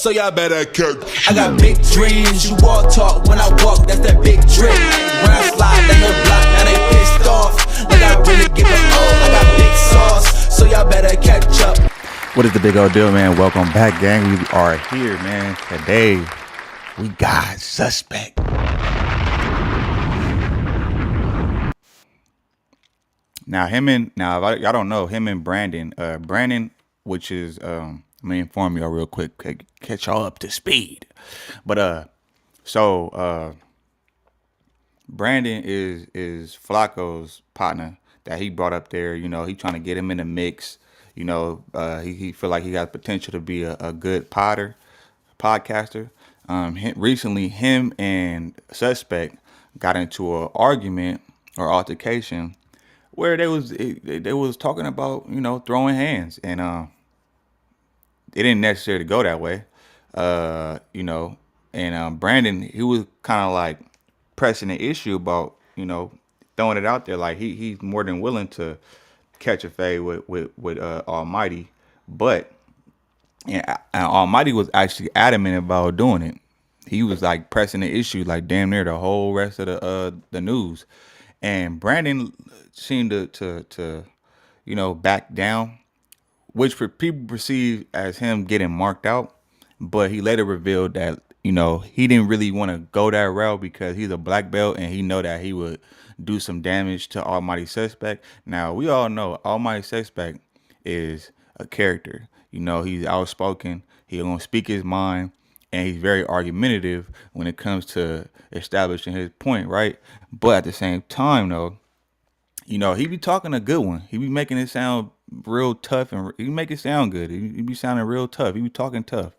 so y'all better cook. I got big dreams, you walk talk, when I walk, that's that big drip. When I slide down the block, now they pissed off, like I really give a I got big sauce, so y'all better catch up. What is the big old deal, man? Welcome back, gang. We are here, man. Today, we got Suspect. Now, y'all don't know, him and Brandon, which is, let me inform y'all real quick, catch y'all up to speed. But, Brandon is Flacco's partner that he brought up there. You know, he trying to get him in the mix. You know, he feel like he has potential to be a good podcaster. Recently, him and Suspect got into an argument or altercation where they was talking about, you know, throwing hands, and it didn't necessarily go that way, you know. And Brandon, he was kind of like pressing the issue about, you know, throwing it out there, like he's more than willing to catch a fade with Almighty, but and Almighty was actually adamant about doing it. He was like pressing the issue like damn near the whole rest of the news, and Brandon seemed to you know, back down, which for people perceive as him getting marked out. But he later revealed that, you know, he didn't really want to go that route because he's a black belt and he know that he would do some damage to Almighty Suspect. Now, we all know Almighty Suspect is a character. You know, he's outspoken. He's going to speak his mind, and he's very argumentative when it comes to establishing his point, right? But at the same time, though, you know, he be talking a good one. He be making it sound real tough, and he make it sound good. He be sounding real tough. He be talking tough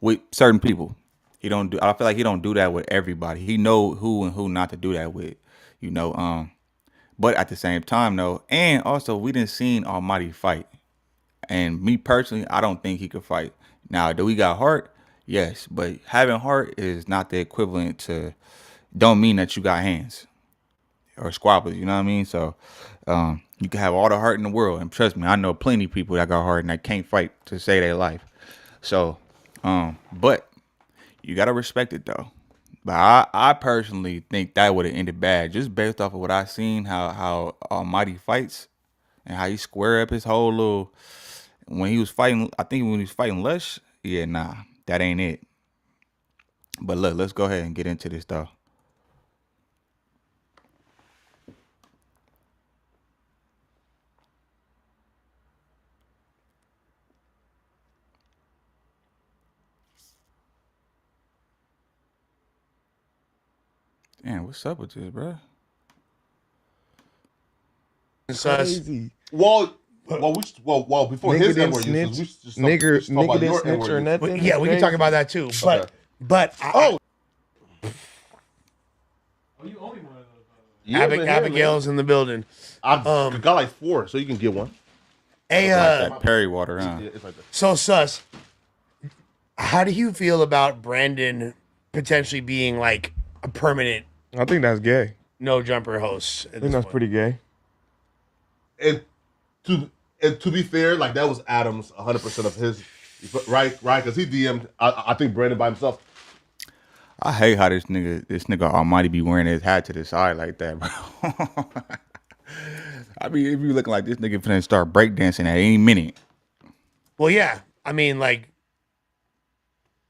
with certain people. I feel like he don't do that with everybody. He know who and who not to do that with, you know. But at the same time, though, and also we didn't seen Almighty fight, and me personally, I don't think he could fight. Now, do we got heart? Yes, but having heart is not the equivalent to. Don't mean that you got hands or squabbles, you know what I mean? So you can have all the heart in the world, and trust me, I know plenty of people that got heart and that can't fight to save their life. So, but you gotta respect it though. But I personally think that would have ended bad, just based off of what I seen, how Almighty fights and how he square up his whole little. When he was fighting, I think when he was fighting Lush, yeah, nah, that ain't it. But look, let's go ahead and get into this though. Damn, what's up with this, bro? Crazy. Well, before Nigga his didn't N-word snitch. uses, we should Nigga didn't snitch or nothing. Well, yeah, we can talk about that too. But Oh, you only one of those. yeah, Abigail's in the building. I've got like 4, so you can get one. Hey, Like that Perry water, huh? Yeah, it's like that. so Sus, how do you feel about Brandon potentially being like a permanent I think that's gay. no jumper host? I think that's pretty gay. And to be fair, like that was Adams 100% of his, right? Because he DM'd, I think Brandon by himself. I hate how this nigga Almighty be wearing his hat to the side like that, bro. I mean, if you looking like this nigga finna start breakdancing at any minute. Well, yeah. I mean, like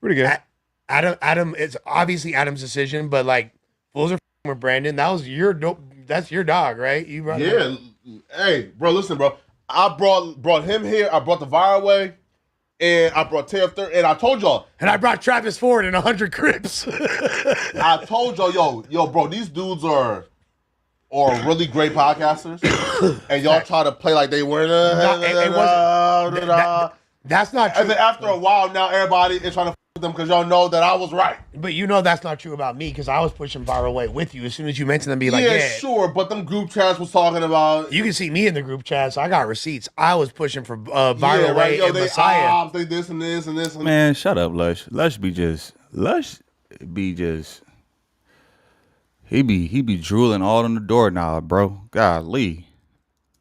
Pretty gay. Adam. It's obviously Adam's decision, but like fools are with Brandon. That's your dog, right? You brought Yeah. Hey, bro, listen, bro. I brought him here. I brought the Vire away, and I brought Tay up there. And I told y'all. And I brought Travis Ford and 100 Crips. I told y'all, yo, bro, these dudes are really great podcasters, and y'all try to play like they weren't. That's not true. And then after a while, now everybody is trying to with them because y'all know that I was right. But you know that's not true about me because I was pushing Vire away with you. As soon as you mentioned them, be like, yeah, sure. But them group chats was talking about. You can see me in the group chat, so I got receipts. I was pushing for Vire away Yo, and they Messiah. they this and this and this. And Man, shut up, Lush. Lush be just. He be drooling all on the doorknob, bro. Golly.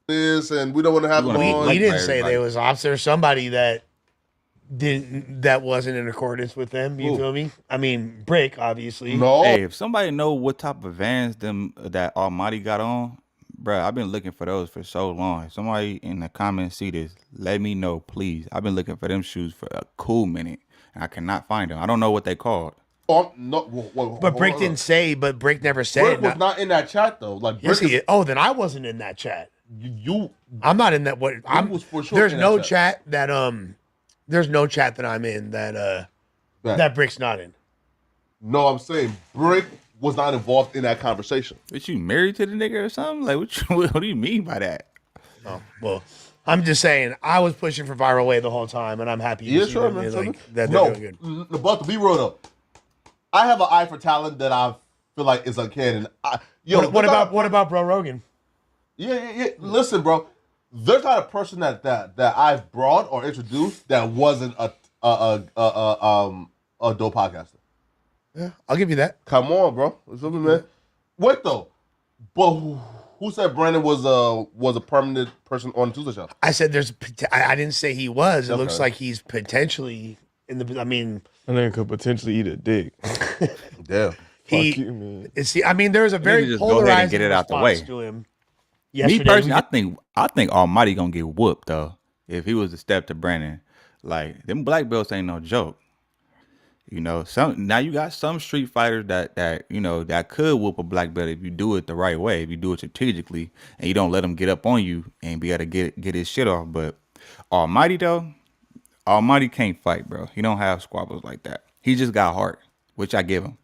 this, and we don't want to have them on. We didn't say there was ops. There's somebody that that wasn't in accordance with them. You feel me? I mean, Brick obviously. No, Hey, if somebody know what type of vans them that Almighty got on, bruh, I've been looking for those for so long. If somebody in the comments see this, let me know, please. I've been looking for them shoes for a cool minute, and I cannot find them. I don't know what they called. no. But Brick didn't say. But Brick never said. Brick was not in that chat though. Like Yes, Brick he is. Oh, then I wasn't in that chat. you I'm not in that. What I'm was for sure There's in no that chat that There's no chat that I'm in that Brick's not in. No, I'm saying Brick was not involved in that conversation. Is you married to the nigga or something? Like, what do you mean by that? Oh well, I'm just saying I was pushing for Viral Way the whole time, and I'm happy. Yeah, to see sure, them, man. like, that No, they're doing good. but to be real though, I have an eye for talent that I feel like is uncanny. What about Bro Rogan? Yeah. Listen, bro. There's not a person that I've brought or introduced that wasn't a dope podcaster. Yeah, I'll give you that. Come on, bro. What's up, man? Wait though, but who said Brandon was a permanent person on the Tuesday show? I said I didn't say he was. It Okay. looks like he's potentially in the. I mean, I think could potentially eat a dick. Damn. he. Fuck you, man. I mean, there's a very just go ahead and polarizing get it out the response way. to him. Me Yesterday, personally, I think Almighty gonna get whooped though if he was to step to Brandon. Like them black belts ain't no joke. You know, now you got some street fighters that you know that could whoop a black belt if you do it the right way, if you do it strategically, and you don't let him get up on you and be able to get his shit off. But Almighty though, Almighty can't fight, bro. He don't have squabbles like that. He just got heart, which I give him.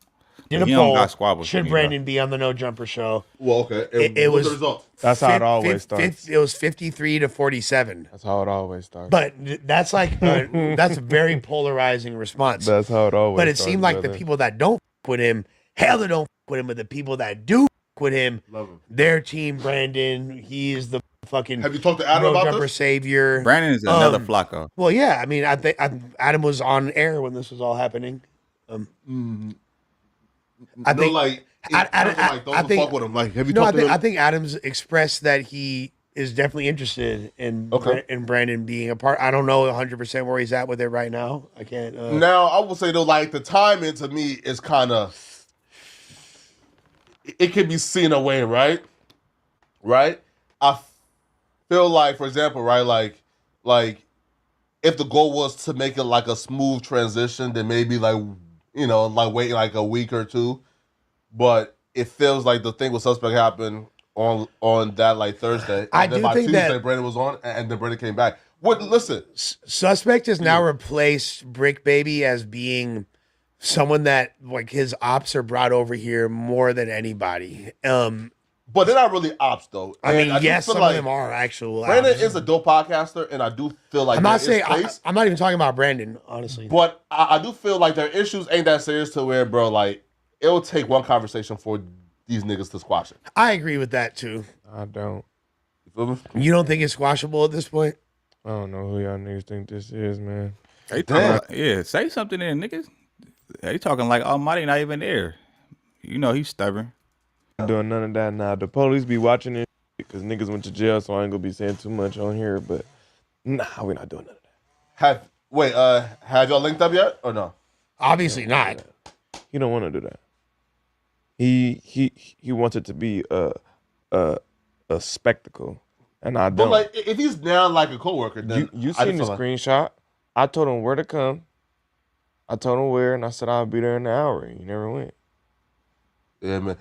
did a He don't poll. got squabbles for Should me, Brandon be on the No Jumper show? Well, okay. It what's was- the result? That's how it always starts. It was 53 to 47. That's how it always starts. But that's like that's a very polarizing response. That's how it always But it starts, seemed like the brother. people that don't f- with him, hell, they don't f- with him. But the people that do f- with him, Love him. their team Brandon. He is the fucking Have you talked to Adam No about Jumper this? savior. Brandon is another Flacco. Well, yeah. I mean, I think Adam was on air when this was all happening. I No, think. like, don't think- fuck with him. Like, have you No, talked to him? I think Adams expressed that he is definitely interested in Okay. in Brandon being a part. I don't know 100% where he's at with it right now. I can't. Now, I will say though, like the timing to me is kind of, it can be seen away, right? Right? I feel like, for example, right, like if the goal was to make it like a smooth transition, then maybe like like wait like a week or two. But it feels like the thing with Suspect happened on that like Thursday. I and then do by think Tuesday, that- Brandon was on, and then Brandon came back. What? Listen, Suspect has now replaced Brick Baby as being someone that like his ops are brought over here more than anybody. but they're not really ops though. I And mean, do yes, feel some like of them are actual. Brandon ops. is a dope podcaster, and I do feel like I'm not there is saying space, I'm not even talking about Brandon, honestly. but I do feel like their issues ain't that serious to where, bro, like it'll take one conversation for these niggas to squash it. I agree with that too. I don't. You feel me? You don't think it's squashable at this point? I don't know who y'all niggas think this is, man. They talking, yeah, say something then, niggas. They talking like Almighty not even there. You know he's stubborn. Not doing none of that now. The police be watching it because niggas went to jail, so I ain't gonna be saying too much on here. But nah, we're not doing none of that. Have y'all linked up yet or no? Obviously not. He don't want to do that. He wants it to be a spectacle, and I But don't. like, if he's down like a coworker, then You I seen the just feel like- screenshot? I told him where to come. I told him where, and I said I'll be there in an hour. He never went. Yeah, man.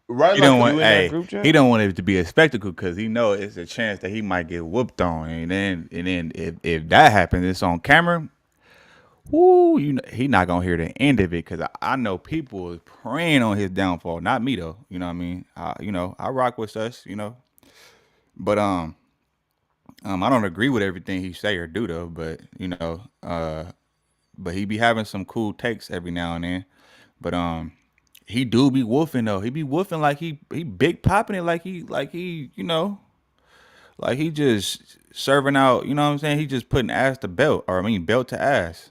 Right, He don't you want, in that hey, group chat? he don't want it to be a spectacle because he know it's a chance that he might get whooped on, and then if that happens, it's on camera. Woo, he not gonna hear the end of it because I know people is praying on his downfall. Not me though. You know what I mean? I rock with us. But I don't agree with everything he say or do though. But but he be having some cool takes every now and then. But he do be woofing though. He be woofing like he big popping it like he like he just serving out. You know what I'm saying? He just putting ass to belt, or I mean belt to ass.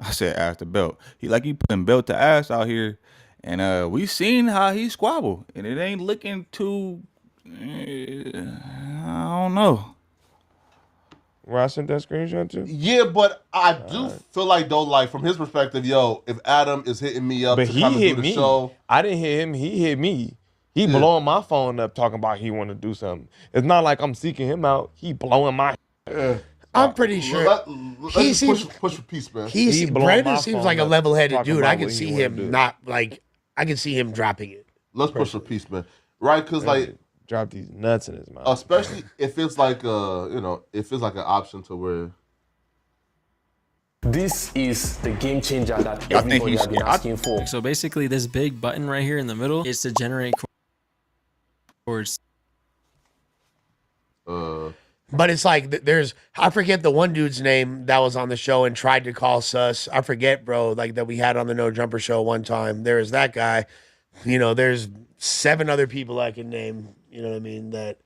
I said ass to belt. He putting belt to ass out here, and we seen how he squabble, and it ain't looking too. I don't know. where I sent that screenshot to? Yeah, but I do feel like though, like from his perspective, yo, if Adam is hitting me up But to he come and do hit the me. show, I didn't hit him. He hit me. He blowing my phone up talking about he want to do something. It's not like I'm seeking him out. He blowing my. I'm pretty sure he he push seems for peace, man. He blowing Brandon my seems phone like a up, level-headed talking dude. about I can what he see wanna him do. not like. I can see him dropping it. Let's push for peace, man. Right? Because like, Drop these nuts in his mouth. especially if it's like if it's like an option to where. This is the game changer that I think everybody he's- has been asking for. So basically, this big button right here in the middle is to generate chords. But it's like there's I forget the one dude's name that was on the show and tried to call sus. I forget, bro, like that we had on the No Jumper show one time. There is that guy. You know, there's 7 other people I can name, you know what I mean, that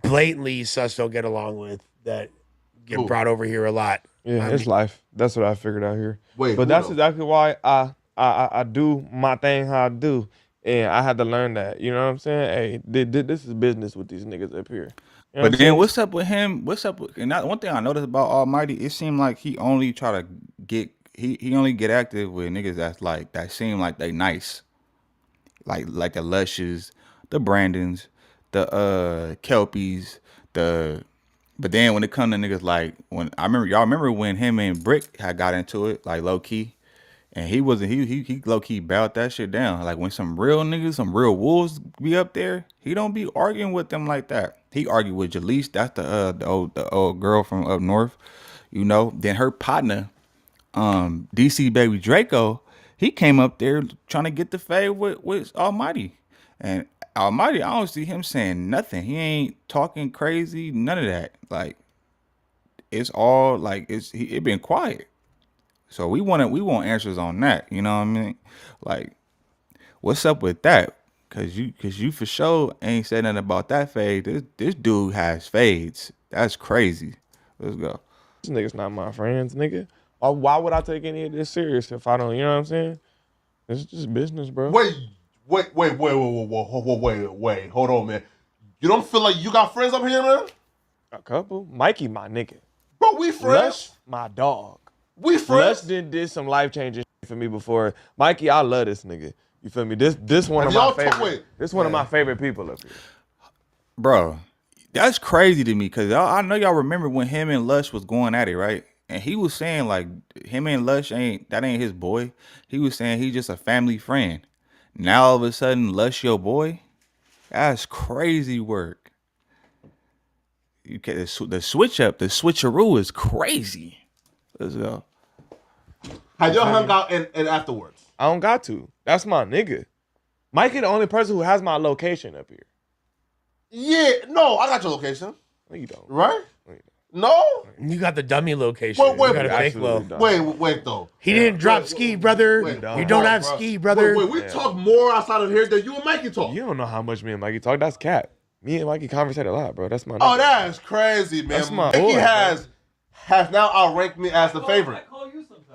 blatantly sus don't get along with, that get Who? brought over here a lot. Yeah, I it's mean- life. That's what I figured out here. Wait, but who that's though? exactly why I do my thing how I do, and I had to learn that. You know what I'm saying? Hey, this is business with these niggas up here. You know But what I'm then saying? what's up with him? What's up with, and that, one thing I noticed about Almighty, it seemed like he only try to get he only get active with niggas that's like that seem like they nice. Like the Lushes, the Brandons, the Kelpies, but then when it come to niggas like when y'all remember when him and Brick had got into it, like low key. And he low key bowed that shit down. Like when some real niggas, some real wolves be up there, he don't be arguing with them like that. He argued with Jaleese, that's the old girl from up north, you know. Then her partner, DC Baby Draco, he came up there trying to get the fade with Almighty. And Almighty, I don't see him saying nothing. He ain't talking crazy, none of that. Like it's all like it been quiet. So we want answers on that. You know what I mean? Like, what's up with that? Cause you for sure ain't said nothing about that fade. This dude has fades. That's crazy. Let's go. These niggas not my friends, nigga. Or why would I take any of this serious if I don't? You know what I'm saying? It's just business, bro. Wait. Hold on, man. You don't feel like you got friends up here, man? A couple. Mikey, my nigga. Bro, we friends. Lush, my dog. We Lush friends. did some life changing shit for me before. Mikey, I love this nigga. You feel me? This one of my y'all favorite. wait. This one of my favorite people up here. Bro, that's crazy to me because I know y'all remember when him and Lush was going at it, right? And he was saying like him and Lush ain't his boy. He was saying he's just a family friend. Now all of a sudden Lush your boy? That's crazy work. You can the switch up, the switcheroo is crazy. Let's go. Have y'all hung out and afterwards? I don't got to. That's my nigga. Mikey, the only person who has my location up here. Yeah, no, I got your location, No, you don't. right? No, you No? You got the dummy location. Wait, You got a don't. fake Absolutely low. don't. Wait, though. He didn't drop wait, ski, brother. wait, You don't have bro. ski, brother. Wait, we talk more outside of here than you and Mikey talk. You don't know how much me and Mikey talk. That's cap. Me and Mikey conversate a lot, bro. That's my Oh, nigga. that's crazy, man. That's my Mikey boy, has now outranked me as the favorite.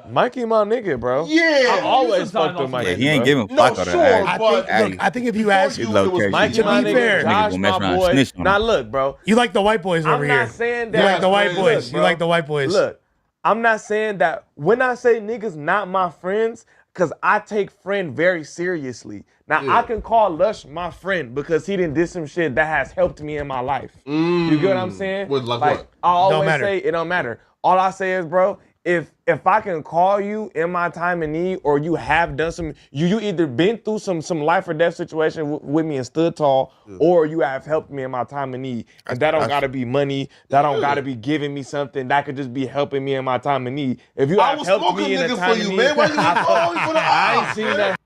Mikey, my nigga, bro. Yeah. I always fucked with Mikey. Yeah, he ain't bro. giving No, Flacco sure, the ass. I but- think, look, I think if you ask, His location. Mikey, To my be nigga. fair- Niggas Josh, gonna mess my around and boy. snitch on Now him. look, bro. you like the white boys I'm over not here. saying You that. like the white Look, boys. You bro. like the white boys. Look, I'm not saying that when I say niggas not my friends, because I take friend very seriously. Now, I can call Lush my friend because he didn't do some shit that has helped me in my life. You get what I'm saying? Like what? I always matter. say it don't matter. All I say is, bro, if I can call you in my time of need, or you have done some, you either been through some life or death situation with me and stood tall, or you have helped me in my time of need. And that don't gotta be money. That don't gotta be giving me something. That could just be helping me in my time of need. If you I have was helped smoking me in a niggas time for of you, need, man. Why you not calling for the I ain't odds, seen man? that.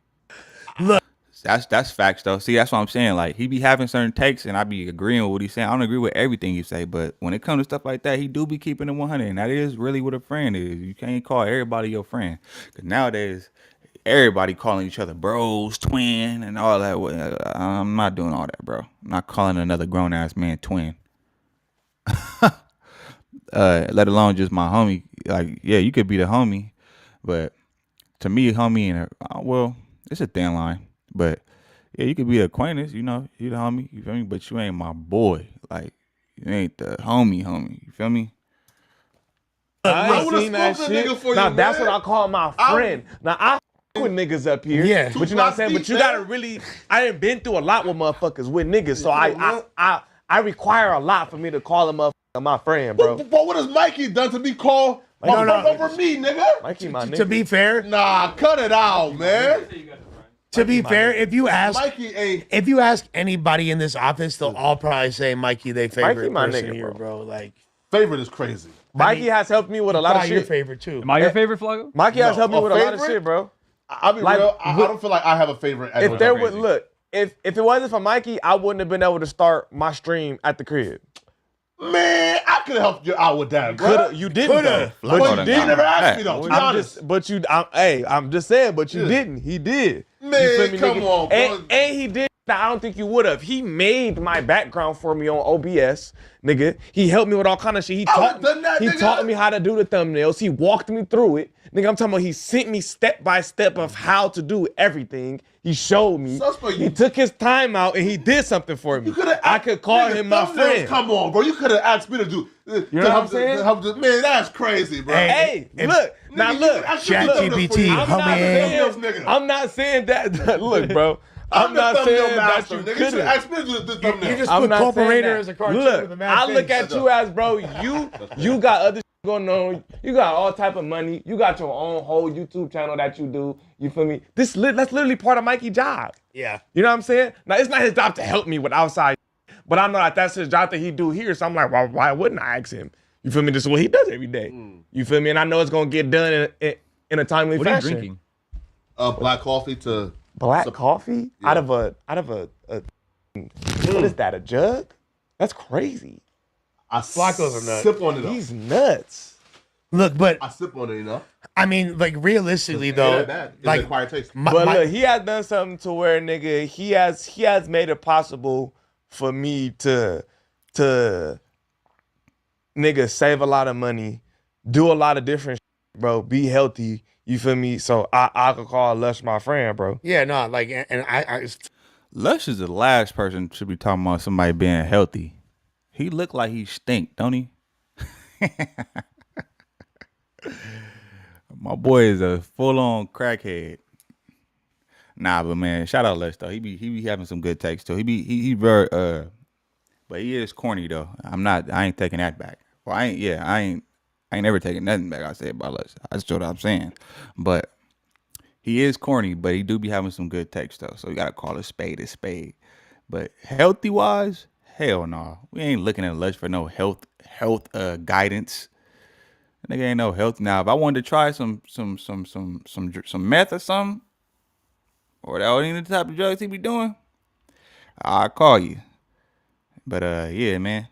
That's facts though. See, that's what I'm saying. Like he be having certain takes, and I be agreeing with what he's saying. I don't agree with everything you say, but when it comes to stuff like that, he do be keeping it 100, and that is really what a friend is. You can't call everybody your friend, because nowadays everybody calling each other bros, twin, and all that. I'm not doing all that, bro. I'm not calling another grown ass man twin. Let alone just my homie. Like, yeah, you could be the homie, but to me, homie and well, it's a thin line. But yeah, you could be an acquaintance, you know, you the homie, you feel me? But you ain't my boy. Like, you ain't the homie, you feel me? I ain't would've seen that smoked a shit. nigga for Now you, that's man. what I call my friend. Now I with niggas up here. Yeah. But you know what I'm saying? But you gotta really, I ain't been through a lot with motherfuckers with niggas. So I require a lot for me to call a motherfucker my friend, bro. But what has Mikey done to be called my No, no. friend over me, nigga? Mikey, my nigga. To be fair, Nah, cut it out, man. if you ask Mikey ain't. if you ask anybody in this office, they'll all probably say Mikey they favorite Mikey my person nigga, here, bro. bro. Like Favorite is crazy. Mikey has helped me with a lot of probably your shit. favorite too. Am I your favorite, Flaco? Mikey has No, helped me a with a lot of favorite? shit, bro. I'll be Like, real. I don't feel like I have a favorite. If there would look, if it wasn't for Mikey, I wouldn't have been able to start my stream at the crib. Man, I could have helped you out with that, bro. Coulda, you didn't though. But you Flacco did never ask me done though. To be I'm honest. just, but you, I'm just saying, but you Yeah. didn't. He did. Man, You feel me, come nigga? on, bro. And he did. I don't think you would have. He made my background for me on OBS, nigga. He helped me with all kind of shit. He taught done that, he nigga. taught me how to do the thumbnails. He walked me through it, nigga. I'm talking about he sent me step by step of how to do everything. He showed me. Suspect, He you- took his time out and he did something for me. coulda I asked- could call nigga, him my thumbnails, friend. Come on, bro. You could have asked me to do. You know what I'm saying? Man, that's crazy, bro. Hey, If- look, now Nigga, look. ChatGPT, I'm not, homie. saying, Nigga. I'm not saying that. Look, bro. I'm the not thumbnail saying that master, you nigga. You should couldn't. ask me to do the thumbnail. You just I'm put not saying Corporator that. as a cartoon Look, with a mad I face. look at you as, bro, you got other shit going on. You got all type of money. You got your own whole YouTube channel that you do. You feel me? That's literally part of Mikey's job. Yeah. You know what I'm saying? Now, it's not his job to help me with outside, but I'm not. That's his job that he do here. So I'm like, why wouldn't I ask him? You feel me? This is what he does every day. You feel me? And I know it's gonna get done in a timely What are you fashion. drinking? Black coffee to. Black coffee out of a what is that? A jug? That's crazy. I Flacco's a nut. sip on it. Though. He's nuts. Look, but I sip on it, you know. I mean, like realistically Ain't though, that bad. It's like an acquired taste. But look, he has done something to where nigga, he has made it possible for me to nigga save a lot of money, do a lot of different shit, bro, be healthy. You feel me? So I could call Lush my friend, bro. yeah, no, like, and I Lush is the last person should be talking about somebody being healthy. He look like he stink, don't he? My boy is a full-on crackhead. Nah, but man, shout out Lush though. He be having some good takes too. He very but he is corny though. I ain't taking that back. Well, I ain't never taking nothing back I said about Lush. That's what I'm saying. But he is corny, but he do be having some good takes though. So you gotta call a spade a spade. But healthy wise, hell no. We ain't looking at Lush for no health guidance. Nigga ain't no health. Now, if I wanted to try some meth or something, or that any type of drugs he be doing, I'll call you. But yeah, man.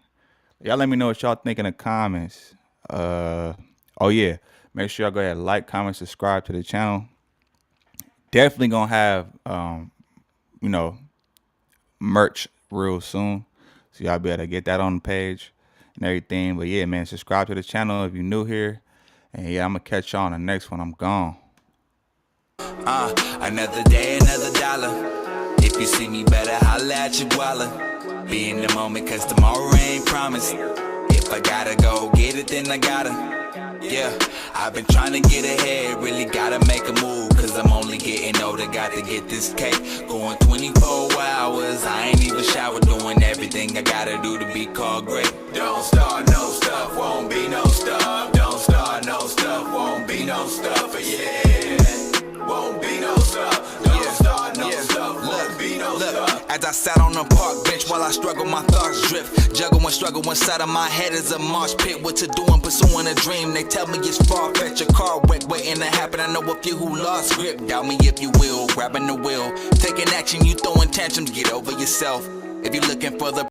Y'all let me know what y'all think in the comments. Oh yeah. Make sure y'all go ahead and like, comment, subscribe to the channel. Definitely gonna have merch real soon. So y'all better get that on the page and everything. But yeah, man, subscribe to the channel if you're new here. And yeah, I'm gonna catch y'all on the next one. I'm gone. Another day, another dollar. If you see me, better holla at your guala. Be in the moment, cause tomorrow ain't promised. If I gotta go get it, then I gotta. Yeah, I've been trying to get ahead, really gotta make a move. Cause I'm only getting older, got to get this cake. Going 24 hours, I ain't even showered, doing everything I gotta do to be called great. Don't start no stuff, won't be no stuff. Don't start no stuff, won't be no stuff, yeah. Won't be no stuff, don't start no stuff, won't be no stuff. As I sat on the park bench while I struggle, my thoughts drift. Juggle and struggle inside of my head is a marsh pit. What to do, I'm pursuing a dream. They tell me it's far-fetched, your car wreck, waiting to happen. I know a few who lost grip. Doubt me if you will, grabbing the wheel. Taking action, you throwing tantrums, get over yourself. If you're looking for the